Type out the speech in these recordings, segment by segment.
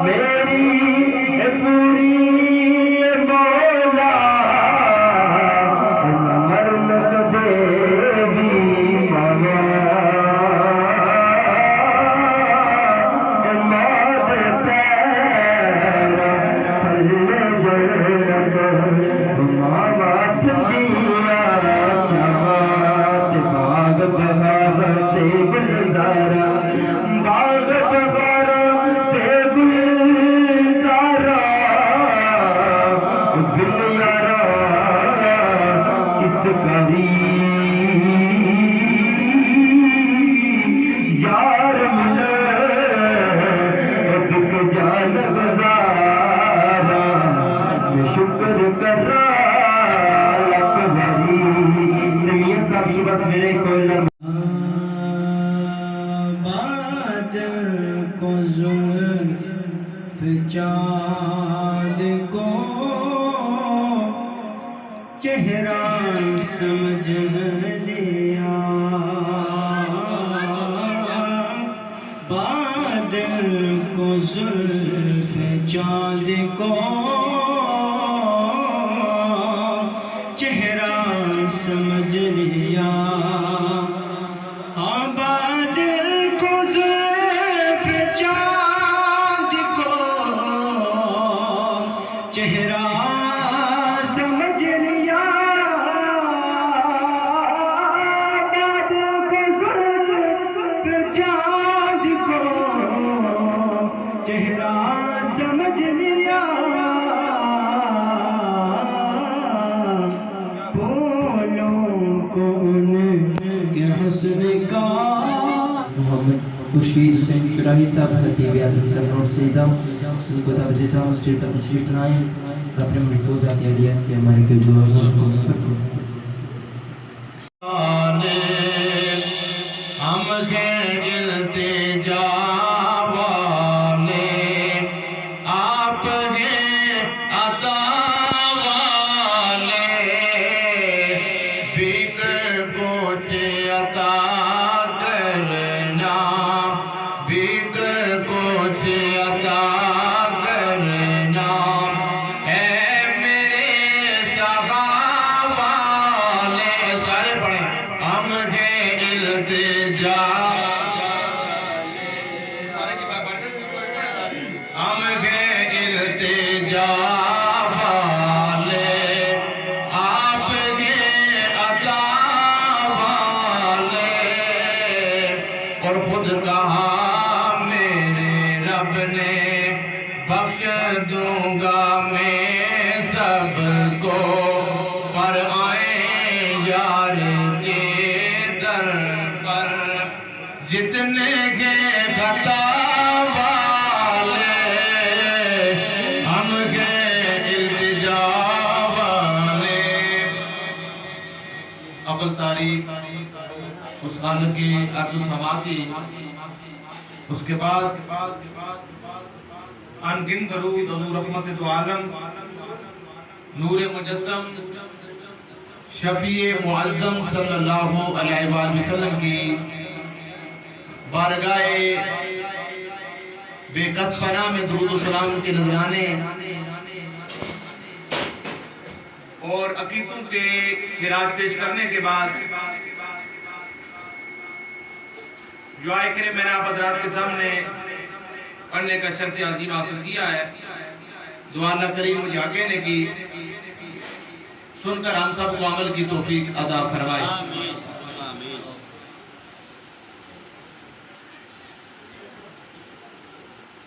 میری چاند کو چہرہ سمجھ لیا، بادل کو زلف چاند کو چہرہ سمجھ لیا، ہاں بادل کو زلف چاند کو چہرہ سمجھ لیا، بادل کو زلف چاند کو چہرہ سمجھ لیا، حسن کا محمد خورشید حسین چراہی صاحب خطیب اعظم تمنور سیدہ، ان کو دعوت دیتا ہوں اسٹیج پر تشریف لائیں، اپنے محفوظات عالیہ سے ہمارے کے دعاؤں کو منظور کریں۔ ہم کے التجا والے آپ ہیں عطا والے، بھیک کچھ عطا کرنا، بھیک کچھ عطا کرنا، اے میرے سخا والے، سارے پڑھیں، ہم ہیں التجا، ہم ہیں التجا والے، آپ ہیں عطا والے، اور خود کہا میرے رب نے بخش دوں گا میں سب کو، پر آئیں یار کے در پر جتنے کے خطا والے، ہم کے التجا والے۔ اول تاریخ اس خالق کی ارض و سما کی، اس کے بعد ان گن درود حضور رحمت دو عالم نور مجسم شفیع معظم صلی اللہ علیہ وآلہ وسلم کی بارگاہ بے کس پناہ میں درود و سلام کے نذرانے اور عقیدوں کے خراج پیش کرنے کے بعد جو آئے کرے میں نے آپ حضرات کے سامنے پڑھنے کا شرف عظیم حاصل کیا ہے، دعا اللہ کریم مجھے آگے نے کی، سن کر ہم سب کو عمل کی توفیق عطا فرمائے۔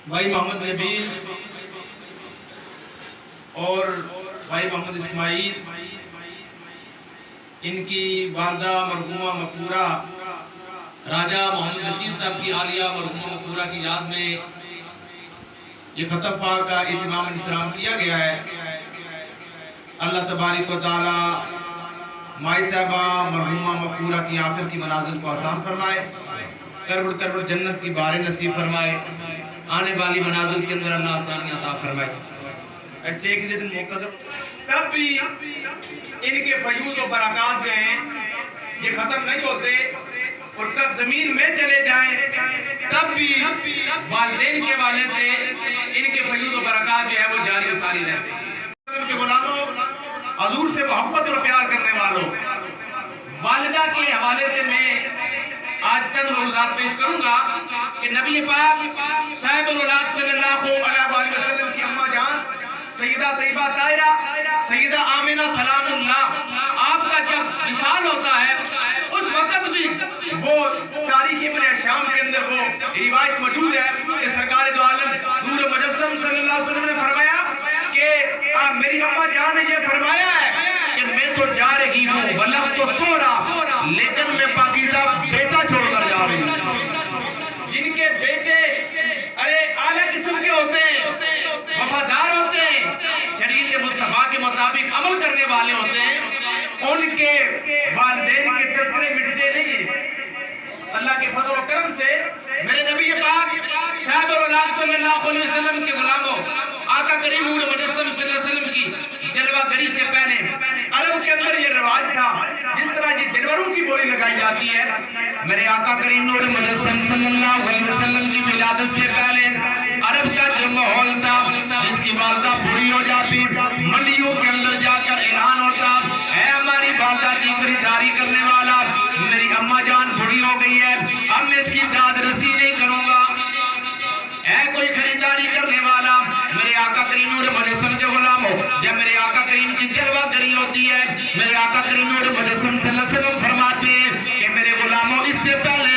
بھائی محمد نبیل اور بھائی محمد اسماعیل، ان کی والدہ مرحومہ مغفورہ راجہ محمد رشید صاحب کی عالیہ مرحومہ مغفورہ کی یاد میں یہ ختم پاک کا اہتمام انصرام کیا گیا ہے۔ اللہ تبارک و تعالی مائی صاحبہ مرحومہ مغفورہ کی آخر کی منازل کو آسان فرمائے، کروڑ کروڑ جنت کی باریں نصیب فرمائے، آنے والی منازل کے اندر اللہ آسانی عطا فرمائے۔ ایسے ایک دن مقتدر تب بھی ان کے فیوز و برکات جو ہیں یہ ختم نہیں ہوتے، اور تب زمین میں چلے جائیں تب بھی والدین کے والے سے ان کے فیوز و برکات جو ہے وہ جاری و ساری رہتے ہیں۔ غلاموں، حضور سے محبت اور پیار کرنے والوں، والدہ کے حوالے سے میں آج چند موضوعات پیش کروں گا کہ نبی پاک صاحب الاولاد صلی اللہ علیہ وآلہ وسلم کی اماں جان سیدہ طیبہ طاہرہ سیدہ آمنہ سلام اللہ، آپ کا جب وصال ہوتا ہے اس وقت بھی وہ تاریخ ابن شام کے اندر وہ روایت موجود ہے کہ سرکار دو عالم نور مجسم صلی اللہ علیہ وسلم نے فرمایا کہ میری اماں جان نے یہ فرمایا ہے کہ میں تو جا رہی ہوں ولم تو تورا، لیکن میں پاکیزہ بیٹا چھوڑ کر جا رہی ہوں۔ جن کے بیٹے اعلیٰ قسم کے ہوتے ہیں، وفادار ہوتے ہیں، شریعت مصطفیٰ کے مطابق عمل کرنے والے ہوتے ہیں، ان کے والدین کے تذکرے مٹتے نہیں۔ اللہ کے فضل و کرم سے میرے نبی پاک شاہد الاولاد صلی اللہ علیہ وسلم کے غلاموں آقا کریم نور مجسم صلی اللہ علیہ وسلم کی جلوہ گری سے پہلے عرب کے اندر یہ رواج تھا جس طرح یہ جانوروں کی بولی لگائی جاتی ہے، میرے آقا کریم نور مجسم صلی اللہ علیہ وسلم کی ولادت سے پہلے عرب کا جو ماحول تھا، جس کی والدہ بوڑھی ہو جاتی منڈیوں کے اندر جا کر اعلان ہوتا، اے ہماری والدہ کی خریداری کرنے والا، میری اماں جان بوڑھی ہو گئی ہے، اب میں اس کی داد رسی نہیں کروں گا، اے کوئی خریداری کرنے والا، میرے آقا کریم نور مجسم کے غلاموں، جب میرے آقا کریم کی جلوہ گری ہوتی ہے، میرے آقا کریم نور مجسم صلی اللہ علیہ وسلم فرماتے ہیں کہ میرے غلاموں اس سے پہلے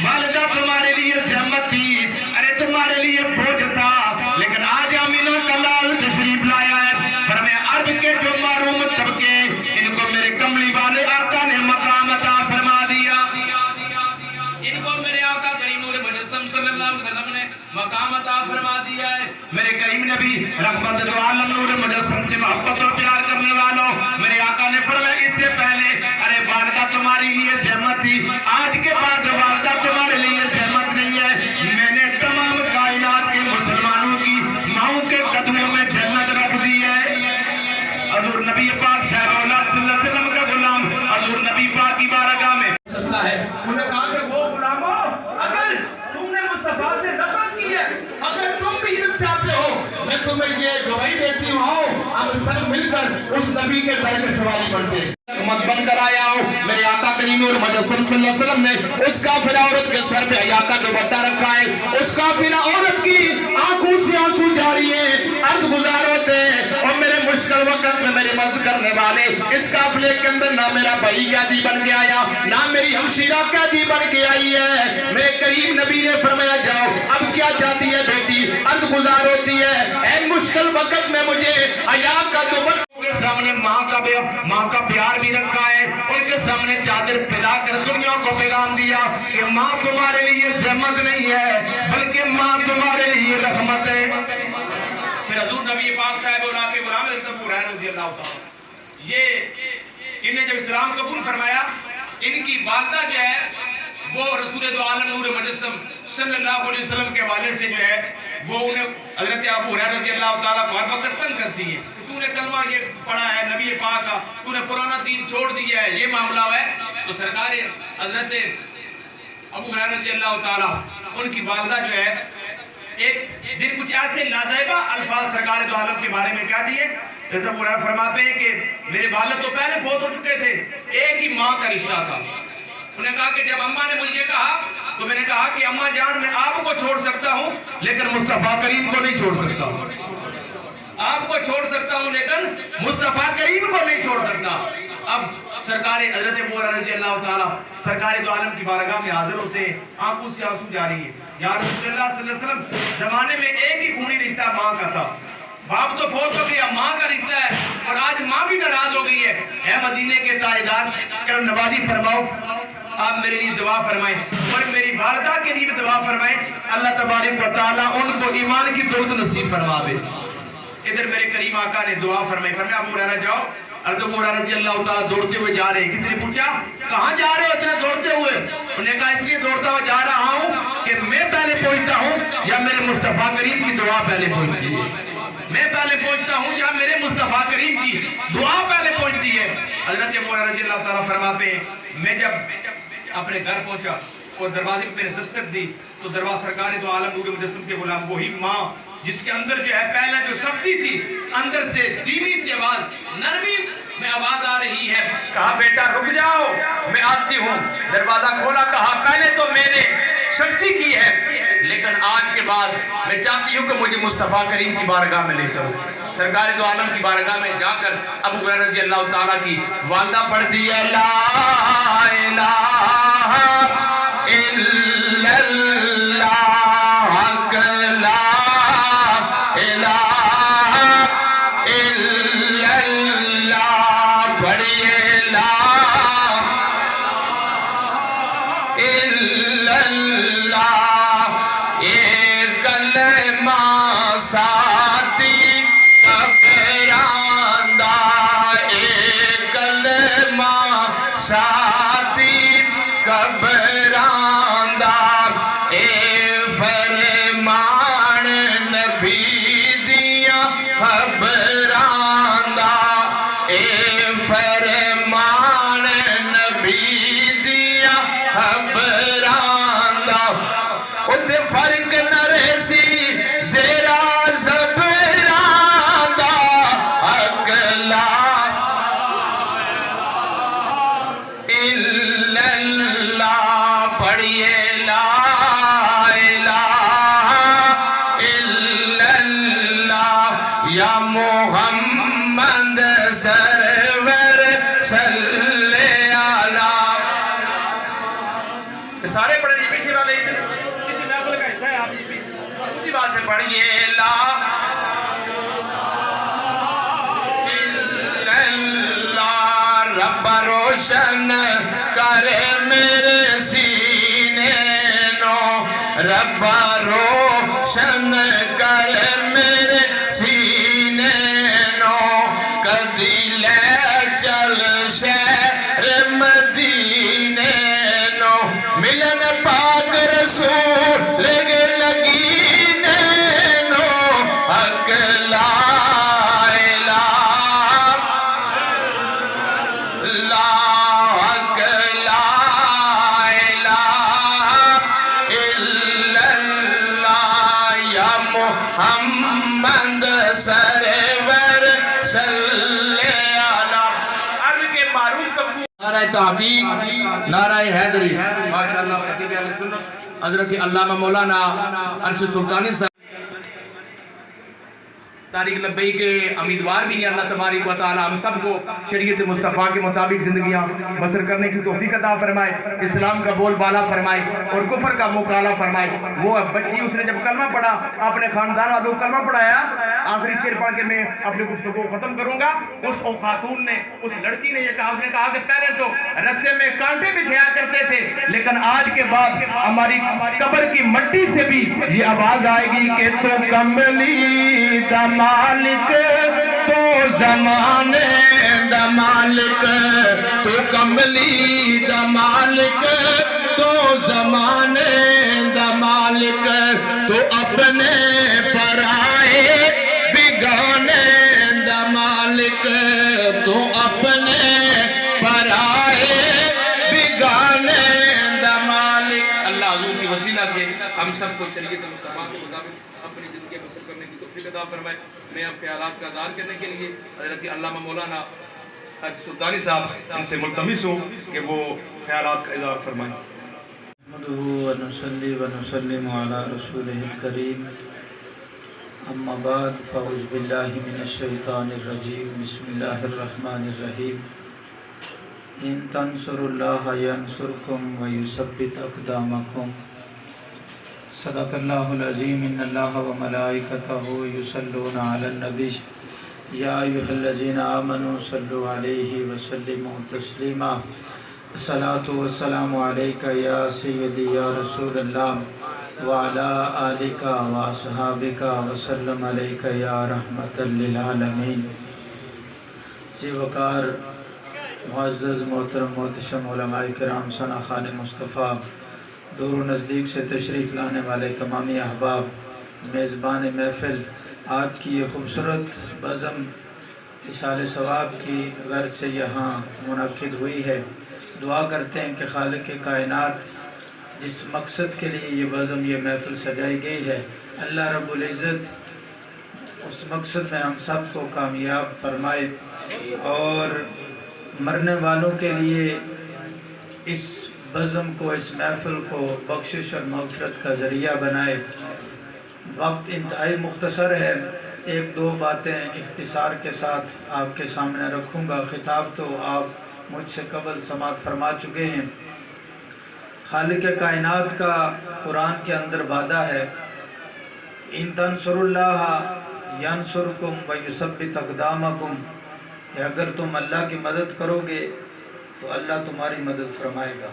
والدہ تمہارے لیے زحمت تھی، ارے تمہارے لیے بوجھ تھا، لیکن آج آمینہ کا لال تشریف لایا ہے، فرمایا عرب کے جو معروم طبقے ان کو میرے کملی والے آقا نے مقام عطا فرما دیا، ان کو میرے آقا کریم نور مجسم صلی اللہ علیہ وسلم نے مقام عطا فرما دیا ہے، میرے کریم نبی رحمت دو عالم نور مجسم سے محبت اور پیار کرنے والوں، میرے آقا نے فرمایا اس سے پہلے ارے والدہ تمہاری لیے زحمت تھی، آج کے بعد والدہ تمہارے لیے زحمت نہیں ہے، میں نے تمام کائنات کے مسلمانوں کی ماؤں کے قدموں میں جنت رکھ دی ہے، حضور نبی پاک شاہد اولاد صلی اللہ علیہ وسلم کا غلام حضور نبی پاک کی بارگاہ میں ہے، انہوں نے کہا کہ وہ غلاموں اگر تم نے مصطفیٰ سے نفرت کی ہے، اگر تم بھی عزت چاہتے ہو، میں تمہیں یہ گواہی دیتی ہوں، آؤ اب سب مل کر اس نبی کے در میں سوالی بنتے ہیں، مت بن کر آیا ہوں، میرے آقا کریم نور مجسم صلی اللہ علیہ وسلم نے اس کافرہ عورت کے سر پہ حیا کا دوپٹہ رکھا ہے، اس کافرہ عورت کی آنکھوں سے آنسو جاری ہیں، عرض گزار ہوتے ہیں، اور میرے مشکل وقت میں میری مدد کرنے والے اس قافلے کے اندر نہ میرا بھائی قیدی بن کے آیا، نہ میری ہمشیرہ قیدی بن کے آئی ہے، میرے کریم نبی نے فرمایا جاؤ اب کیا چاہتی ہے بیٹی، عرض گزار ہوتی ہے اے مشکل وقت میں مجھے حیا کا دوپٹہ کے سامنے ماں کا پیار بھی رکھا ہے، ان کے سامنے چادر پھیلا کر دنیا کو پیغام دیا کہ ماں تمہارے لیے زحمت نہیں ہے بلکہ ماں تمہارے لیے رحمت ہے، پھر حضور نبی پاک صاحب اولاد کے غلام حضرت ابو ہریرہ رضی اللہ تعالیٰ یہ انہیں جب اسلام قبول فرمایا، ان کی والدہ جو ہے وہ رسول دو عالم نور مجسم صلی اللہ علیہ وسلم کے حوالے سے جو ہے وہ انہیں حضرت ابو ہریرہ رضی اللہ تعالیٰ کو ہر وقت تنگ کرتی ہیں، تو نے کلمہ یہ پڑھا ہے نبی پاک کا، تو نے پرانا دین چھوڑ دیا ہے، یہ معاملہ ہے، تو سرکار حضرت ابو ہریرہ رضی اللہ تعالیٰ ان کی والدہ جو ہے ایک دن کچھ ایسے نازائبہ الفاظ سرکار دو عالم کے بارے میں کہہ دیے، حضرت ابو ہریرہ فرماتے ہیں کہ میرے والد تو پہلے فوت ہو چکے تھے، ایک ہی ماں کا رشتہ تھا، انہوں نے کہا کہ جب اماں نے مجھے کہا تو میں نے کہا کہ اماں جان میں آپ کو چھوڑ سکتا ہوں لیکن مصطفیٰ کریم کو نہیں چھوڑ سکتا، آپ کو چھوڑ سکتا ہوں لیکن مصطفیٰ کریم کو نہیں چھوڑ سکتا، اب سرکار حضرت ابو ہریرہ رضی اللہ تعالیٰ سرکار دو عالم کی بارگاہ میں حاضر ہوتے ہیں، آنکھوں سے آنسو جاری ہے، یا رسول اللہ صلی اللہ علیہ وسلم زمانے میں ایک ہی خونی رشتہ ماں کا تھا، باپ تو فوت ہو گیا، ماں کا رشتہ ہے اور آج ماں بھی ناراض ہو گئی ہے، اے مدینے کے تاجدار کرم نوازی فرماؤ آپ میرے لیے دعا فرمائیں اور میری والدہ کے لیے بھی دعا فرمائیں، اللہ تبارک و تعالیٰ ان کو ایمان کی دولت نصیب فرماوے، ادھر میرے کریم آقا نے دعا فرمائی، فرمایا ابو ہریرہ جاؤ، حضرت ابو ہریرہ رضی اللہ تعالیٰ دوڑتے ہوئے جا رہے ہیں، کسی نے پوچھا کہاں جا رہے ہو اتنے دوڑتے ہوئے، انہوں نے کہا اس لیے دوڑتا ہوا جا رہا ہوں کہ میں پہلے پہنچتا ہوں یا میرے مصطفیٰ کریم کی دعا پہلے پہنچتی ہے، میں پہلے پہنچتا ہوں یا میرے مصطفیٰ کریم کی دعا پہلے پہنچتی ہے، حضرت ابو ہریرہ رضی اللہ تعالیٰ فرماتے ہیں میں جب اپنے گھر پہنچا اور دروازے پہ دستک دی تو دروازہ سرکار دو عالم نور مجسم کے غلام وہی ماں جس کے اندر جو ہے پہلے جو سختی تھی اندر سے دھیمی سی آواز نرمی میں آواز آ رہی ہے، کہا بیٹا رک جاؤ میں آتی ہوں، دروازہ کھولا، کہا پہلے تو میں نے سختی کی ہے لیکن آج کے بعد میں چاہتی ہوں کہ مجھے مصطفیٰ کریم کی بارگاہ میں لے چلو، سرکار دو عالم کی بارگاہ میں جا کر ابو ہریرہ رضی اللہ تعالیٰ کی والدہ پڑھتی ہے لا الہ الا اللہ لا الہ الا اللہ، پڑھیے لا الا اللہ، ایک کلمہ ساتھی کبراندہ، ایک کلمہ ساتھی کبراندہ، جی پیچھے والے ادھر کسی محفل کا حصہ ہے آپ یہ بھی اونچی آواز سے پڑھیے لا رب روشن کرے میرے سینے نو رب روشن کرے میرے سینے نو کدی لے چل شہر مدینے نو ملن پاک رسول لگے لگینے نو حق لا محمد سرور صلی اللہ عرض کے معروف کبھی نعرہ تحقیق نعرہ حیدری ماشاءاللہ خطیب اہل سنت حضرت علامہ مولانا عرش سلطانی صاحب تاریخ لبئی کے امیدوار بھی ہیں اللہ تبارک و تعالی ہم سب کو شریعت مصطفیٰ کے مطابق زندگیاں بسر کرنے کی توفیق عطا فرمائے اسلام کا بول بالا فرمائے اور کفر کا مقالہ فرمائے وہ بچی اس نے جب کلمہ پڑھا اپنے خاندان والوں کلمہ پڑھایا آخری شعر پڑھ کے میں اپنے گفتگو ختم کروں گا اس خاتون نے اس لڑکی نے یہ کہا اس نے کہا کہ پہلے تو رستے میں کانٹے بچھایا کرتے تھے لیکن آج کے بعد ہماری قبر کی مٹی سے بھی یہ آواز آئے گی کہ تو کملی مالک تو زمانے دا مالک تو کملی دا مالک تو زمانے دا مالک تو اپنے پرائے بگانے دا مالک تو اپنے پرائے بگانے دا مالک اللہ حضور کی وسیلہ سے ہم سب کو شریعت مصطفیٰ کے مطابق اپنی زندگی بسر کرنے کی توفیق عطا فرمائے میں اب خیالات کا اظہار کرنے کے لیے حضرت علامہ مولانا عرش سلطانی صاحب ان سے ملتمس ہوں کہ وہ خیالات کا اظہار فرمائیں نحمده ونصلي ونسلم على رسوله الكريم اما بعد فاعوذ بالله من الشیطان الرجیم بسم الله الرحمن الرحیم ان تنصروا الله ينصركم ويثبت اقدامكم صدق اللہ العظیم ان اللہ وملائکتہ یصلون علی النبی یا ایھا الذین آمنوا صلوا علیہ وسلموا تسلیما الصلاۃ والسلام علیک یا سیدی یا رسول اللہ وعلی آلک واصحابک وسلم علیک یا رحمۃ للعالمین سی وقار معزز محترم محتشم علماء کرام ثنا خان مصطفیٰ دور و نزدیک سے تشریف لانے والے تمامی احباب میزبان محفل آج کی یہ خوبصورت بزم اصال ثواب کی غرض سے یہاں منعقد ہوئی ہے دعا کرتے ہیں کہ خالق کائنات جس مقصد کے لیے یہ بزم یہ محفل سجائی گئی ہے اللہ رب العزت اس مقصد میں ہم سب کو کامیاب فرمائے اور مرنے والوں کے لیے اس بزم کو اس محفل کو بخشش اور مغفرت کا ذریعہ بنائے وقت انتہائی مختصر ہے ایک دو باتیں اختصار کے ساتھ آپ کے سامنے رکھوں گا خطاب تو آپ مجھ سے قبل سماعت فرما چکے ہیں خالق کائنات کا قرآن کے اندر وعدہ ہے ان تنصروا اللہ ینصرکم ویثبت اقدامکم کہ اگر تم اللہ کی مدد کرو گے تو اللہ تمہاری مدد فرمائے گا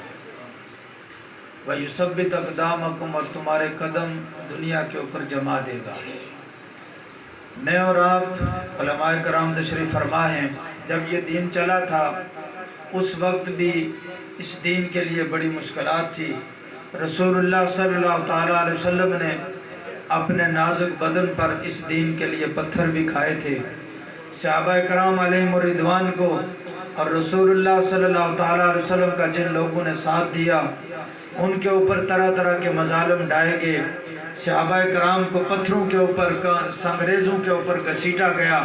وَيُثَبِّتْ أَقْدَامَكُمْ اور تمہارے قدم دنیا کے اوپر جما دے گا میں اور آپ علماء کرام تشریف فرما ہیں جب یہ دین چلا تھا اس وقت بھی اس دین کے لیے بڑی مشکلات تھی رسول اللہ صلی اللہ تعالیٰ علیہ وسلم نے اپنے نازک بدن پر اس دین کے لیے پتھر بھی کھائے تھے صحابہ کرام علیہم الرضوان کو اور رسول اللہ صلی اللہ تعالیٰ علیہ وسلم کا جن لوگوں نے ساتھ دیا ان کے اوپر طرح طرح کے مظالم ڈھائے گئے صحابہ کرام کو پتھروں کے اوپر سنگریزوں کے اوپر گھسیٹا گیا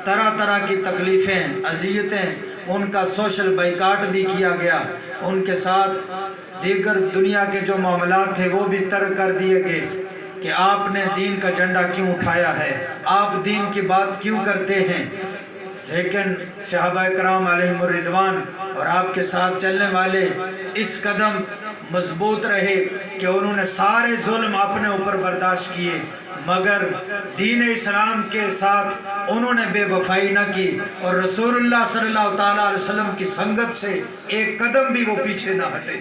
طرح طرح کی تکلیفیں اذیتیں ان کا سوشل بائیکاٹ بھی کیا گیا ان کے ساتھ دیگر دنیا کے جو معاملات تھے وہ بھی ترک کر دیے گئے کہ آپ نے دین کا جھنڈا کیوں اٹھایا ہے آپ دین کی بات کیوں کرتے ہیں لیکن صحابہ کرام علیہم الرضوان اور آپ کے ساتھ چلنے والے اس قدم مضبوط رہے کہ انہوں نے سارے ظلم اپنے اوپر برداشت کیے، مگر دین اسلام کے ساتھ انہوں نے بے وفائی نہ کی، اور رسول اللہ صلی اللہ تعالیٰ علیہ وسلم کی سنگت سے ایک قدم بھی وہ پیچھے نہ ہٹے۔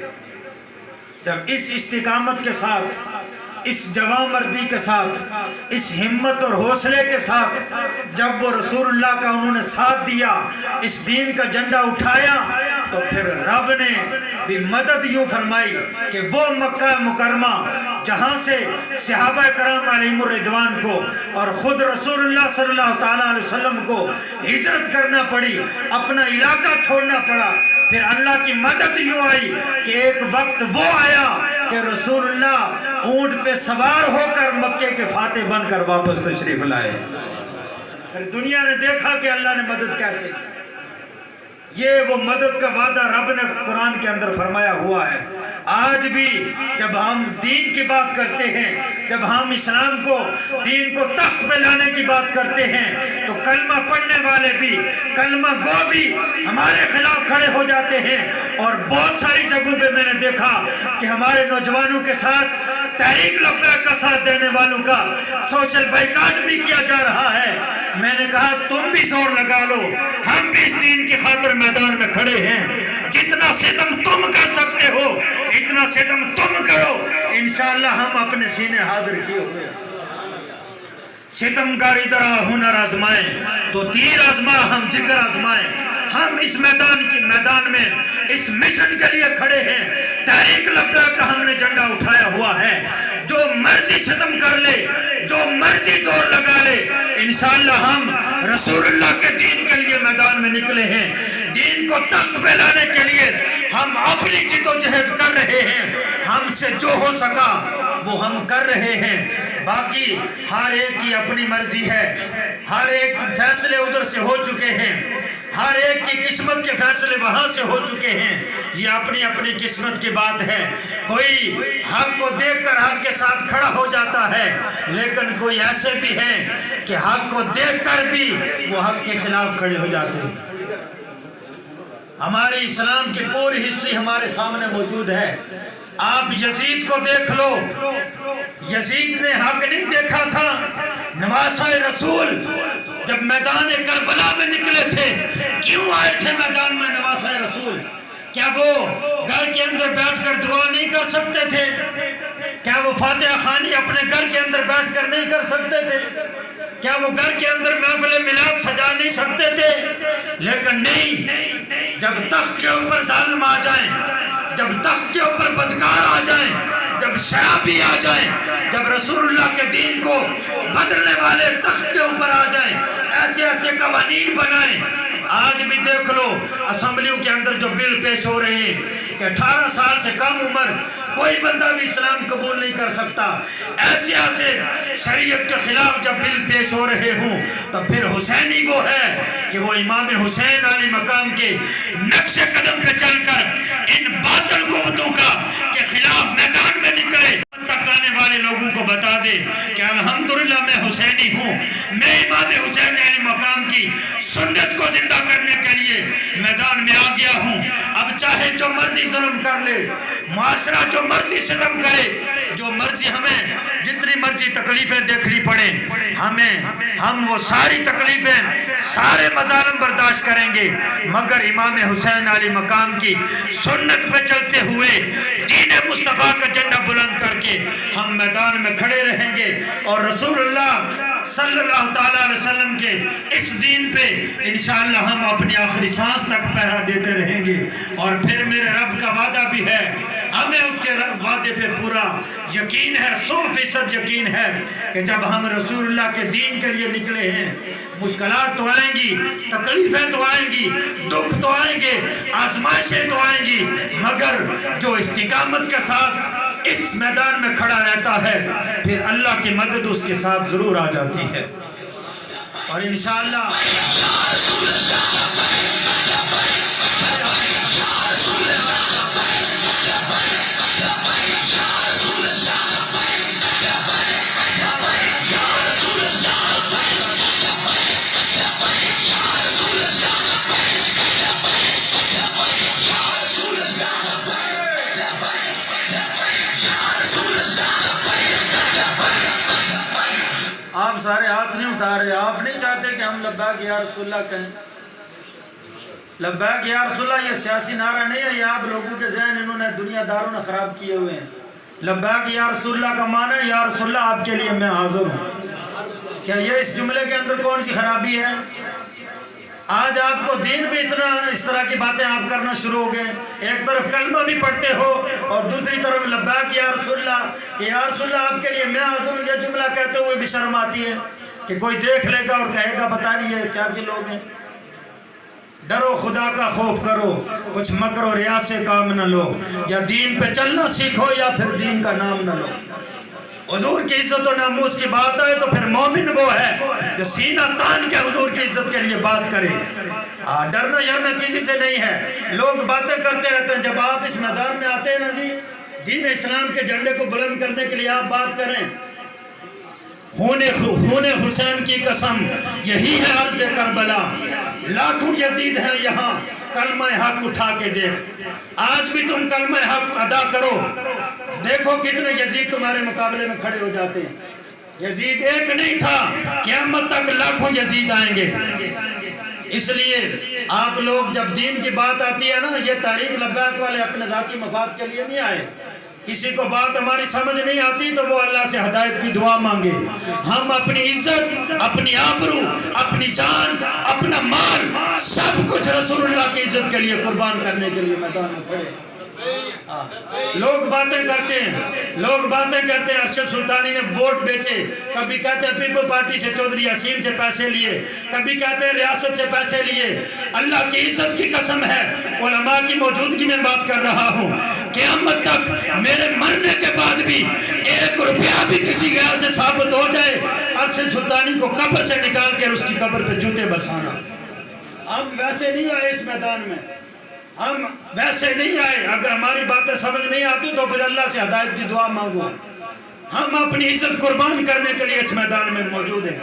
جب اس استقامت کے ساتھ، اس جوان مردی کے ساتھ، اس ہمت اور حوصلے کے ساتھ جب وہ رسول اللہ کا انہوں نے ساتھ دیا، اس دین کا جھنڈا اٹھایا، تو پھر رب نے بھی مدد یوں فرمائی کہ وہ مکہ مکرمہ جہاں سے صحابہ کرام علیہم الرضوان کو اور خود رسول اللہ صلی اللہ تعالیٰ علیہ وسلم کو ہجرت کرنا پڑی، اپنا علاقہ چھوڑنا پڑا، پھر اللہ کی مدد یوں آئی کہ ایک وقت وہ آیا کہ رسول اللہ اونٹ پہ سوار ہو کر مکے کے فاتح بن کر واپس تشریف لائے۔ پھر دنیا نے دیکھا کہ اللہ نے مدد کیسے کی۔ یہ وہ مدد کا وعدہ رب نے قرآن کے اندر فرمایا ہوا ہے۔ آج بھی جب ہم دین کی بات کرتے ہیں، جب ہم اسلام کو، دین کو تخت پہ لانے کی بات کرتے ہیں، تو کلمہ پڑھنے والے بھی، کلمہ گو بھی ہمارے خلاف کھڑے ہو جاتے ہیں، اور بہت ساری جگہوں پہ میں نے دیکھا کہ ہمارے نوجوانوں کے ساتھ تحریک لبیک کا ساتھ دینے والوں کا سوشل بائیکاٹ بھی کیا جا رہا ہے۔ میں نے کہا تم بھی زور لگا لو، ہم بھی اس دین کی خاطر میدان میں کھڑے ہیں، جتنا ستم تم کر سکتے ہو اتنا ستم تم کرو، انشاءاللہ ہم اپنے سینے حاضر کیے ہوئے۔ ستمگار ادھر ہنر آزمائیں تو تیر آزما، ہم جگر آزمائیں۔ ہم اس میدان میں اس مشن کے لیے کھڑے ہیں۔ تحریک لبیک کا ہم نے جھنڈا اٹھایا ہوا ہے، جو مرضی ستم کر لے، جو مرضی زور لگا لے، انشاءاللہ ہم رسول اللہ کے دین کے لیے میدان میں نکلے ہیں۔ دین کو تخت پہ لانے کے لیے ہم اپنی جد و جہد کر رہے ہیں، ہم سے جو ہو سکا وہ ہم کر رہے ہیں۔ باقی ہر ایک کی اپنی مرضی ہے، ہر ایک فیصلے ادھر سے ہو چکے ہیں، ہر ایک کی قسمت کے فیصلے وہاں سے ہو چکے ہیں، یہ اپنی اپنی قسمت کی بات ہے۔ کوئی حق کو دیکھ کر حق کے ساتھ کھڑا ہو جاتا ہے، لیکن کوئی ایسے بھی ہیں کہ حق کو دیکھ کر بھی وہ حق کے خلاف کھڑے ہو جاتے ہیں۔ ہمارے اسلام کی پوری ہسٹری ہمارے سامنے موجود ہے۔ آپ یزید کو دیکھ لو، یزید نے حق نہیں دیکھا تھا۔ نواسہ رسول جب میدان کربلا میں نکلے تھے، کیوں آئے تھے میدان میں نواسہ رسول؟ کیا وہ گھر کے اندر بیٹھ کر دعا نہیں کر سکتے تھے؟ کیا وہ فاتحہ خوانی اپنے گھر کے اندر بیٹھ کر نہیں کر سکتے تھے؟ کیا وہ گھر کے اندر محفل میلاد سجا نہیں سکتے تھے؟ لیکن نہیں، جب تخت کے اوپر ظالم آ جائیں، جب تخت کے اوپر بدکار آ جائیں، جب شرابی آ جائیں، جب رسول اللہ کے دین کو بدلنے والے تخت کے اوپر آ جائیں، ایسے ایسے قوانین بنائیں۔ آج بھی دیکھ لو اسمبلیوں کے اندر جو بل پیش ہو رہے ہیں کہ 18 سال سے کم عمر کوئی بندہ بھی اسلام قبول نہیں کر سکتا، ایسے ایسے شریعت کے خلاف جب بل پیش ہو رہے ہوں، تو پھر حسینی وہ ہے کہ وہ امام حسین علیہ مقام کے نقش قدم پہ چل کر ان باطل قوتوں کا کے خلاف میدان میں نکلے، تک آنے والے لوگوں کو بتا دے کہ الحمدللہ میں حسینی ہوں، میں امام حسین علیہ مقام کی سنت کو زندہ کرنے کے لیے میدان میں آ گیا ہوں۔ اب چاہے جو مرضی ظلم کر لے، معاشرہ جو مرضی ستم کرے، جو مرضی ہمیں جتنی مرضی تکلیفیں دیکھنی پڑے، ہم وہ ساری تکلیفیں، سارے مظالم برداشت کریں گے، مگر امام حسین علیہ مقام کی سنت پہ چلتے ہوئے دین مصطفیٰ کا جھنڈا بلند کر کے ہم میدان میں کھڑے رہیں گے، اور رسول اللہ صلی اللہ تعالیٰ علیہ وسلم کے اس دین پہ انشاءاللہ ہم اپنی آخری سانس تک پہرا دیتے رہیں گے۔ اور پھر میرے رب کا وعدہ بھی ہے، ہمیں اس کے وعدے پہ پورا یقین ہے، 100% یقین ہے کہ جب ہم رسول اللہ کے دین کے لیے نکلے ہیں، مشکلات تو آئیں گی، تکلیفیں تو آئیں گی، دکھ تو آئیں گے، آزمائشیں تو آئیں گی، مگر جو استقامت کے ساتھ اس میدان میں کھڑا رہتا ہے، پھر اللہ کی مدد اس کے ساتھ ضرور آ جاتی ہے۔ اور انشاءاللہ سارے ہاتھ نہیں اٹھا رہے. آپ نہیں چاہتے کہ ہم لبیک یا رسول اللہ کہیں؟ لبیک یا رسول اللہ یہ سیاسی نعرہ نہیں ہے، یہ آپ لوگوں کے ذہن انہوں نے دنیا داروں نے خراب کیے ہوئے ہیں. لبیک یا رسول اللہ کا معنی ہے یا رسول اللہ آپ کے لیے میں حاضر ہوں. کیا یہ اس جملے کے اندر کون سی خرابی ہے؟ آج آپ کو دین بھی اتنا اس طرح کی باتیں آپ کرنا شروع ہو گئے. ایک طرف کلمہ بھی پڑھتے ہو اور دوسری طرف لبیک یا رسول اللہ، یا رسول اللہ آپ کے لیے میں حاضر ہوں، یہ جملہ کہتے ہوئے بھی شرم آتی ہے کہ کوئی دیکھ لے گا اور کہے گا پتہ نہیں یہ سیاسی لوگ ہیں. ڈرو، خدا کا خوف کرو، کچھ مکر و ریا سے کام نہ لو. یا دین پہ چلنا سیکھو یا پھر دین کا نام نہ لو. حضور کی عزت و ناموس کی بات آئے تو پھر مومن وہ ہے جو سینہ تان کے حضور کی عزت کے لیے بات کرے. ڈرنا یارنا کسی سے نہیں ہے. لوگ باتیں کرتے رہتے ہیں. جب آپ اس میدان میں آتے ہیں نا جی، دین اسلام کے جھنڈے کو بلند کرنے کے لیے آپ بات کریں. خون حسین کی قسم یہی ہے عرض کربلا، لاکھوں یزید ہیں یہاں کلمہ حق اٹھا کے دیکھ. آج بھی تم کلمہ حق ادا کرو، دیکھو کتنے یزید تمہارے مقابلے میں کھڑے ہو جاتے ہیں. یزید ایک نہیں تھا، قیامت تک لاکھوں یزید آئیں گے. اس لیے آپ لوگ جب دین کی بات آتی ہے نا، یہ تحریک لبیک والے اپنے ذاتی مفاد کے لیے نہیں آئے. کسی کو بات ہماری سمجھ نہیں آتی تو وہ اللہ سے ہدایت کی دعا مانگے. ہم اپنی عزت، اپنی آبرو، اپنی جان، اپنا مال سب کچھ رسول اللہ کی عزت کے لیے قربان کرنے کے لیے میدان میں کھڑے. لوگ باتیں کرتے ہیں ارشد سلطانی نے ووٹ بیچے. کبھی کہتے ہیں پیپل پارٹی سے چودھری یاسین سے پیسے لیے، کبھی کہتے ہیں ریاست سے پیسے لیے. اللہ کی عزت کی قسم ہے، علماء کی موجودگی میں بات کر رہا ہوں، قیامت تک میرے مرنے کے بعد بھی 1 روپیہ بھی کسی غیر سے ثابت ہو جائے، ارشد سلطانی کو قبر سے نکال کر اس کی قبر پہ جوتے برسانا. ہم ویسے نہیں آئے اس میدان میں، ہم ویسے نہیں آئے. اگر ہماری باتیں سمجھ نہیں آتی تو پھر اللہ سے ہدایت کی دعا مانگو. ہم اپنی عزت قربان کرنے کے لیے اس میدان میں موجود ہیں.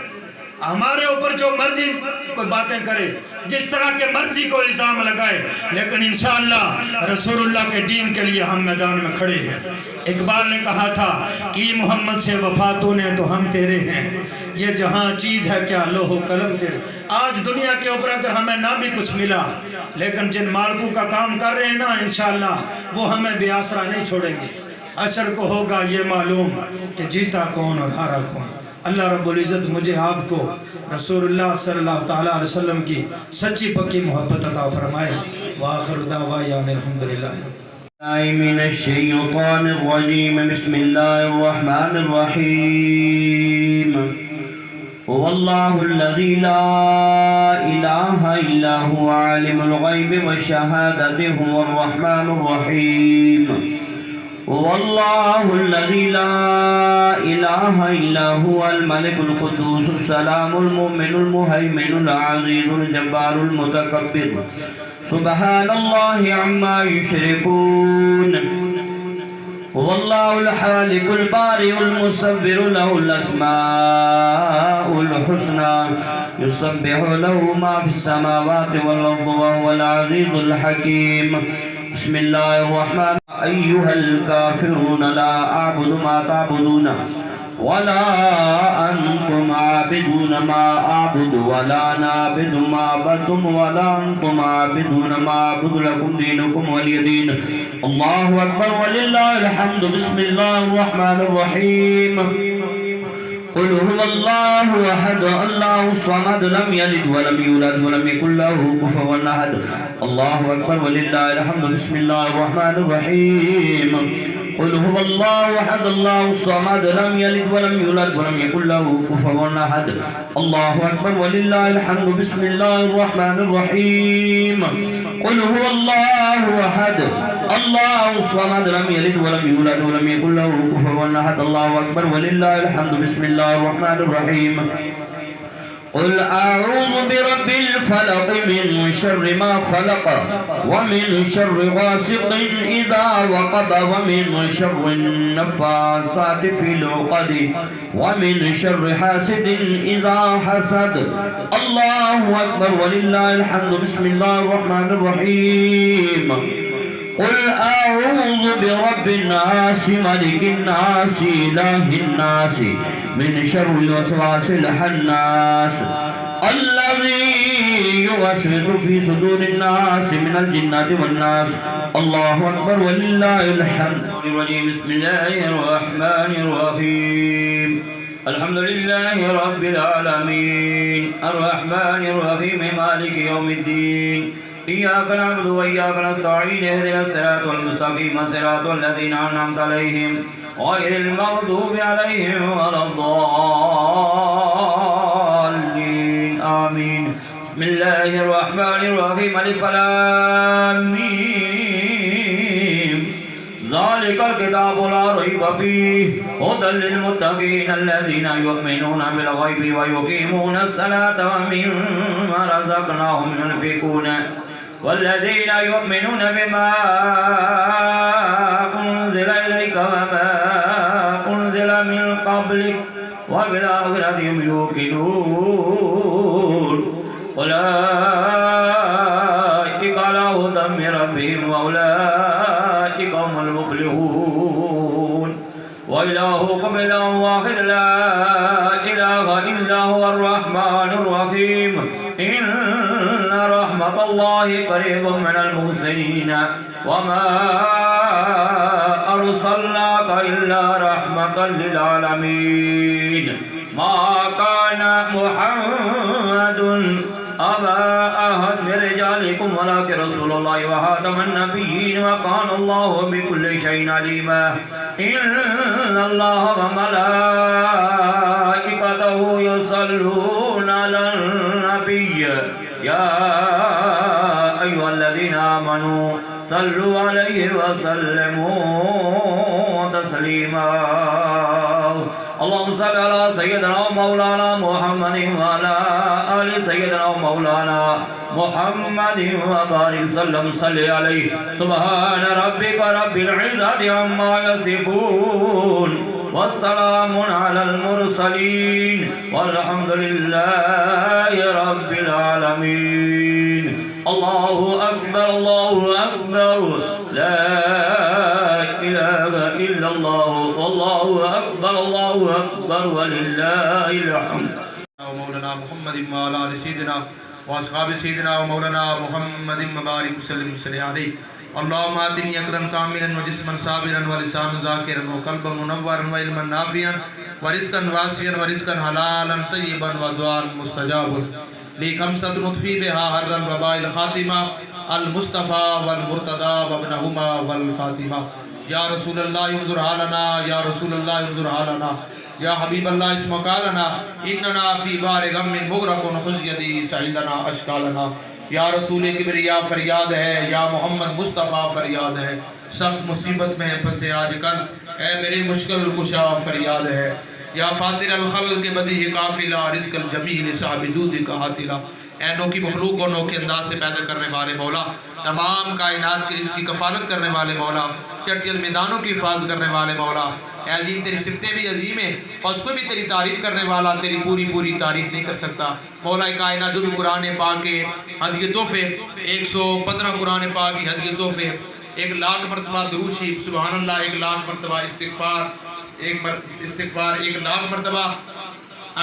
ہمارے اوپر جو مرضی کوئی باتیں کرے، جس طرح کے مرضی کو الزام لگائے، لیکن انشاءاللہ رسول اللہ کے دین کے لیے ہم میدان میں کھڑے ہیں. اقبال نے کہا تھا کہ محمد سے وفاتوں نے تو ہم تیرے ہیں، یہ جہاں چیز ہے کیا لوح و قلم تیرے. آج دنیا کے اوپر اگر ہمیں نہ بھی کچھ ملا، لیکن جن مالکوں کا کام کر رہے ہیں نا، انشاءاللہ وہ ہمیں بے آسرا نہیں چھوڑیں گے. حشر کو ہوگا یہ معلوم کہ جیتا کون اور ہارا کون. اللہ رب العزت مجھے آپ کو رسول اللہ صلی اللہ تعالیٰ علیہ وسلم کی سچی پکی محبت عطا فرمائے. وآخر دعوانا الحمدللہ. من الشیطان الرجیم. بسم اللہ الرحمن الرحیم. واللہ الذی لا الہ الا هو عالم الغیب والشہادۃ هو الرحمن الرحیم. واللہ الذی لا الہ الا هو الملک القدوس السلام المؤمن المہیمن العزیز الجبار المتکبر. سبحان اللہ عما یشرکون. واللہ الخالق البارئ المصور له الاسماء الحسنى يسبح له ما في السماوات والارض وهو العزيز الحكيم. بسم الله الرحمن. أيها الكافرون لا أعبد ما تعبدون ولا أنتم عابدون ما أعبد ولا نعبد ما عبدتم ولا أنتم عابدون ما أعبد لكم دينكم ولي دين. الله أكبر ولله الحمد. بسم الله الرحمن الرحيم. قل هو الله أحد الله الصمد لم يلد ولم يولد ولم يكن له كفوا أحد. الله أكبر ولله الحمد. بسم الله الرحمن الرحيم. قل هو الله أحد الله الصمد لم يلد ولم يولد ولم يكن له كفوا أحد. الله أكبر ولله الحمد. بسم الله الرحمن الرحيم. قل هو الله أحد الله الصمد لم يلد ولم يولد ولم يكن له كفوا أحد. الله أكبر ولله الحمد. بسم الله الرحمن الرحيم. قل أعوذ برب الفلق من شر ما خلق ومن شر غاسق إذا وقب ومن شر النفاثات في العقد ومن شر حاسد إذا حسد. الله أكبر ولله الحمد. بسم الله الرحمن الرحيم. قل أعوذ برب الناس ملك الناس إله الناس من شر الوسواس الخناس الذي يوسوس في صدور الناس من الجنة والناس. الله أكبر ولله الحمد. بسم الله الرحمن الرحيم. الحمد لله رب العالمين الرحمن الرحيم مالك يوم الدين. إياك نعبد وإياك نستعين اهدنا الصراط المستقيم صراط الذين أنعمت عليهم غير المغضوب عليهم ولا الضالين آمين. بسم الله الرحمن الرحيم ألف لام ميم ذلك الكتاب لا ريب فيه هدى للمتقين الذين يؤمنون بالغيب ويقيمون الصلاة ومما رزقناهم ينفقون والذين يؤمنون بما أنزل إليك وما أنزل من قبلك وبالآخرة هم يوقنون أولئك على هدى من ربهم وأولئك هم المفلحون. وإلهكم إله واحد لا إله إلا هو الرحمن الرحيم. إن رحمة الله قريب من المحسنين وما أرسلناك إلا رحمة للعالمين. ما كان محمد أبا أحد من رجالكم ولكن رسول الله وخاتم النبيين وكان الله بكل شيء عليما. إن الله وملائكته يصلون على النبي يا أيها الذين آمنوا صلوا عليه وسلموا تسليما. اللهم صل على سيدنا ومولانا محمد وعلى آل سيدنا ومولانا محمد وبارك وسلم صل عليه. سبحان ربك رب العزة عما يصفون والسلام على المرسلين والحمد لله رب العالمين. الله أكبر الله أكبر لا إله إلا الله والله أكبر الله أكبر ولله الحمد. ومولانا محمد وعلى آل سيدنا وأصحاب سيدنا ومولانا محمد مبارك وسلم عليه. اللهم آتني أكرا كاملا وجسما صابرا ولسانا ذاكرا وقلبا منورا وعلما نافعا ورزقا واسعا ورزقا حلالا طيبا ودعاء مستجابا. لي خمسة نطفي بها هر الوباء الخاتمة المصطفى والمرتضى وابنهما والفاطمة. یا رسول اللہ انظر حالنا یا رسول اللہ انظر حالنا یا حبیب اللہ اسمک لنا اننا فی بار غم مغرق خذ یدی سعیدنا اشکالنا. یا رسول کبریا فریاد ہے یا محمد مصطفیٰ فریاد ہے. سخت مصیبت میں پھنسے آج کل اے میرے مشکل کشا فریاد ہے. یا فاطر الخلق بدیع قافلہ رزق الجمیل صاحب جود کا حاطلہ. اے نوکی مخلوق کو نوکے انداز سے پیدا کرنے والے مولا, تمام کائنات کے رزق کی کفالت کرنے والے مولا, چٹیل میدانوں کی حفاظت کرنے والے مولا. اے عظیم تیری صفتیں بھی عظیم ہیں اور اس کو بھی تیری تعریف کرنے والا تیری پوری تعریف نہیں کر سکتا. مولا کائنات جو بھی قرآن پاک کے ہدیہ تحفے 115 قرآن پاک کی ہدیہ تحفے 1,00,000 مرتبہ درود شریف سبحان اللہ 1,00,000 مرتبہ استغفار 1,00,000 مرتبہ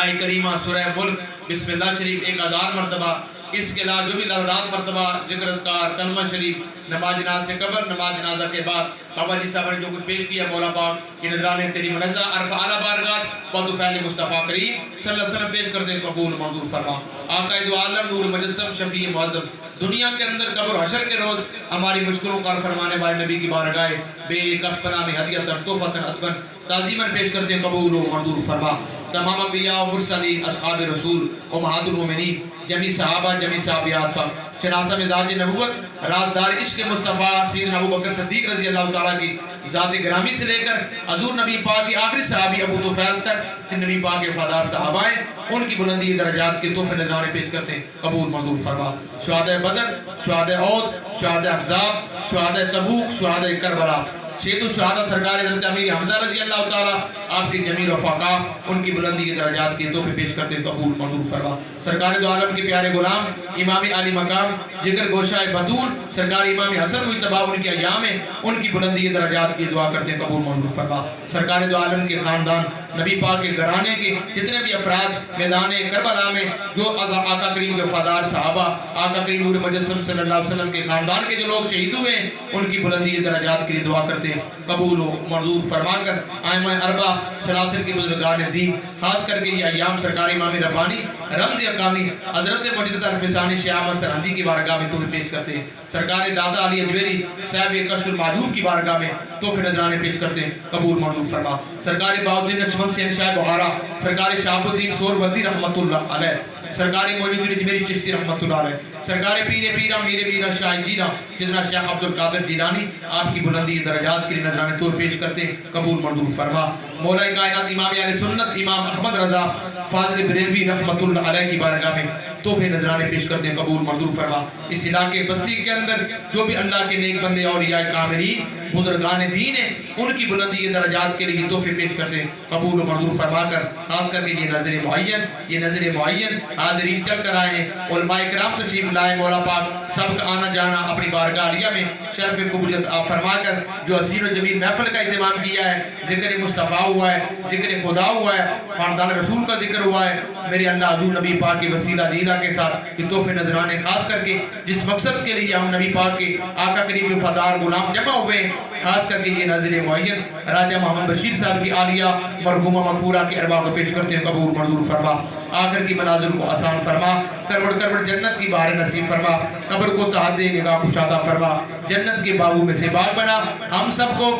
آئے کریمہ سورہ ملک بسم اللہ شریف 1,000 مرتبہ. اس کے علاوہ جو بھی لازمات مرتبہ ذکر اذکار کلمہ شریف نماز جنازہ سے قبل نماز جنازہ کے بعد بابا جی صاحب نے جو کچھ پیش کیا مولا پاک یہ نذرانے تیری منزہ عرف اعلیٰ بارگاہ بطو فعل مصطفیٰ کریم صلی اللہ علیہ وسلم پیش کرتے ہیں قبول منظور فرما. آقا دو عالم نور مجسم شفیع معظم دنیا کے اندر قبر حشر کے روز ہماری مشکلوں کا فرمانے والے نبی کی بارگاہ بے کسبنا میں ہدیتاً تحفتاً ادباً تعظیماً پیش کرتے ہیں قبول منظور فرما. تمام انبیاء و مرسلین اصحاب رسول و مہاد المومنین جمی صحابہ جمی صحابیات پر شناسہ مزاج نبوت رازدار عشق مصطفیٰ سیدنا ابو بکر صدیق رضی اللہ تعالیٰ کی ذات گرامی سے لے کر حضور نبی پاک کی آخری صحابی ابو طفیل تک نبی پاک کے وفادار صحابائیں ان کی بلندی درجات کے تحفے نذرانے پیش کرتے ہیں قبول منظور فرما. شہداء بدر شہداء احد شہداء احزاب شہداء تبوک شہداء کربلا شہید الشہداء سرکار حضرت امیر حمزہ رضی اللہ تعالیٰ آپ کے جمیع رفقا ان کی بلندی کے درجات کے تحفے پیش کرتے ہیں، قبول منظور فرما۔ سرکار دو عالم کے پیارے غلام امام علی مقام جگر گوشہ بطول سرکار امام حسن مجتبیٰ ان کے ایام ہیں، ان کی بلندی کے درجات کی دعا کرتے ہیں، قبول منظور فرما۔ سرکار دو عالم کے خاندان نبی پاک کے گھرانے کے جتنے بھی افراد میدان کربلا میں جو آقا کریم کے وفادار صحابہ، آقا کریم نور مجسم صلی اللہ علیہ وسلم کے خاندان کے جو لوگ شہید ہوئے ہیں، ان کی بلندی کے درجات کے لیے دعا کرتے ہیں، قبول و منظور فرما کر ائمہ اربعہ سلاسل کے بزرگان دین، خاص کر کے یہ ایام سرکار امام ربانی رمز اقانی حضرت مجدد الفسانی شیخ احمد سرہندی کی بارگاہ میں تحفے پیش کرتے ہیں، سرکار دادا علی اجویری صاحب کشف المعدوم کی بارگاہ میں تحفے نذرانے پیش کرتے ہیں، قبول منظور فرما۔ سرکار بہاؤالدین نقشبند سین شاہ بخارا، سرکار شہاب الدین سہروردی رحمۃ اللہ علیہ، سرکار معین الدین اجمیری چشتی رحمۃ اللہ علیہ، سرکار پیر پیرا میر پیرا شاہ جینا سیدنا شیخ عبد القادر جیلانی، آپ کی بلندی کے درجات کے لیے نذرانے طور پیش کرتے ہیں، قبول منظور فرما۔ مولا کائنات امام اہل سنت امام احمد رضا فاضل بریلوی رحمۃ اللہ علیہ کی بارگاہ میں تحفے نذرانے پیش کرتے ہیں، قبول منظور فرما۔ اس علاقے بستی کے اندر جو بھی اللہ کے نیک بندے اولیاء کاملین بزرگان دین ہیں، ان کی بلندی کے درجات کے لیے تحفے پیش کرتے ہیں، قبول و منظور فرما کر خاص کر کے یہ نظر معین حاضرین چل کر آئے ہیں، علماء کرام تشریف لائے، مولا پاک سب کا آنا جانا اپنی بارگاہ عالیہ میں شرف قبولیت فرما کر جو حسین و جمیل محفل کا اہتمام کیا ہے، ذکر مصطفیٰ ہوا ہے، ذکر خدا ہوا ہے، خاندان رسول کا ذکر ہوا ہے، میرے اللہ حضور نبی پاک کے وسیلہ دیدہ کے ساتھ یہ تحفے نذرانے خاص کر کے جس مقصد کے لیے ہم نبی پاک کے آقا کریم کے وفادار غلام جمع ہوئے ہیں، خاص کر کے یہ نظر معین راجہ محمد بشیر صاحب کی عالیہ مرحومہ مغفورہ کی ارواح کو پیش کرتے ہیں، قبول منظور فرما۔ آخر کی مناظر کو آسان فرما، کروڑ جنت کی بہار نصیب فرما، قبر کو تحت نگاہ کشادہ فرما، جنت کے باغوں میں سے باغ بنا، ہم سب کو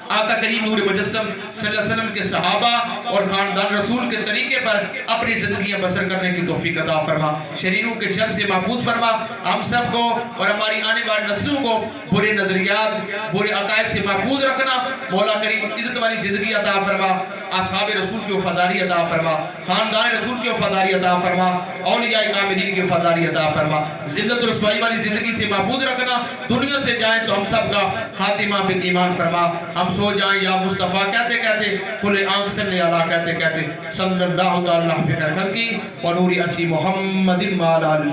آقا کریم نور مجسم صلی اللہ علیہ وسلم کے صحابہ اور خاندان رسول کے طریقے پر اپنی زندگیاں بسر کرنے کی توفیق عطا فرما، شریروں کے شر سے محفوظ فرما، ہم سب کو اور ہماری آنے والی نسلوں کو برے نظریات برے عقائد سے محفوظ رکھنا، مولا کریم عزت والی زندگی عطا فرما، اصحاب رسول کی وفاداری عطا فرما، خاندان رسول کی وفاداری عطا فرما، اولیاء کاملین کی وفاداری عطا فرما، ذلت و رسوائی والی زندگی سے محفوظ رکھنا، دنیا سے جائیں تو ہم سب کا خاتمہ بالایمان فرما، ہم سو جائیں یا مصطفیٰ کہتے کہتے کھلے آنکھ صلی اللہ کہتے کہتے صلی اللہ تعالیٰ بخیر خلقی و نور عرشی محمد مال آل